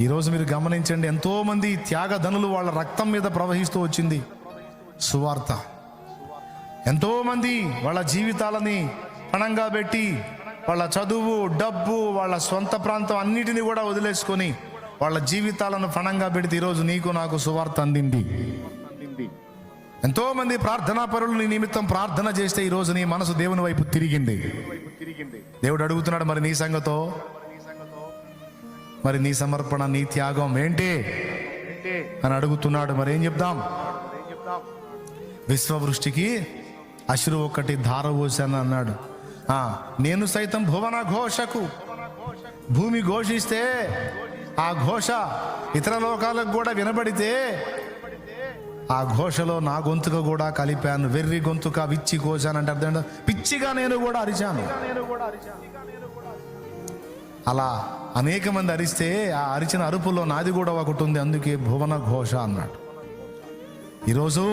ఈరోజు మీరు గమనించండి, ఎంతోమంది త్యాగధనులు వాళ్ళ రక్తం మీద ప్రవహిస్తూ వచ్చింది సువార్త. ఎంతోమంది వాళ్ళ జీవితాలని పణంగా పెట్టి వాళ్ళ చదువు, డబ్బు, వాళ్ళ సొంత ప్రాంతం అన్నిటినీ కూడా వదిలేసుకొని వాళ్ళ జీవితాలను పణంగా పెడితే ఈరోజు నీకు నాకు సువార్త అందింది. ఎంతోమంది ప్రార్థనా పరులు నీ నిమిత్తం ప్రార్థన చేస్తే ఈరోజు నీ మనసు దేవుని వైపు తిరిగింది. దేవుడు అడుగుతున్నాడు, మరి నీ సంగతో, మరి నీ సమర్పణ, నీ త్యాగం ఏంటి అని అడుగుతున్నాడు. మరి ఏం చెప్దాం? విశ్వవృష్టికి అశ్రు ఒకటి ధార పోశాను అన్నాడు. నేను సైతం భువన ఘోషకు, భూమి ఘోషిస్తే ఆ ఘోష ఇతర లోకాలకు కూడా వినబడితే ఆ ఘోషలో నా గొంతుక కూడా కలిపాను. వెర్రి గొంతుక విచ్చి కోశానంటే అర్థం, పిచ్చిగా నేను కూడా అరిచాను. అలా అనేక మంది అరిస్తే ఆ అరిచిన అరుపులో నాది కూడా ఒకటి ఉంది, అందుకే భువన ఘోష అన్నాడు. ఈరోజు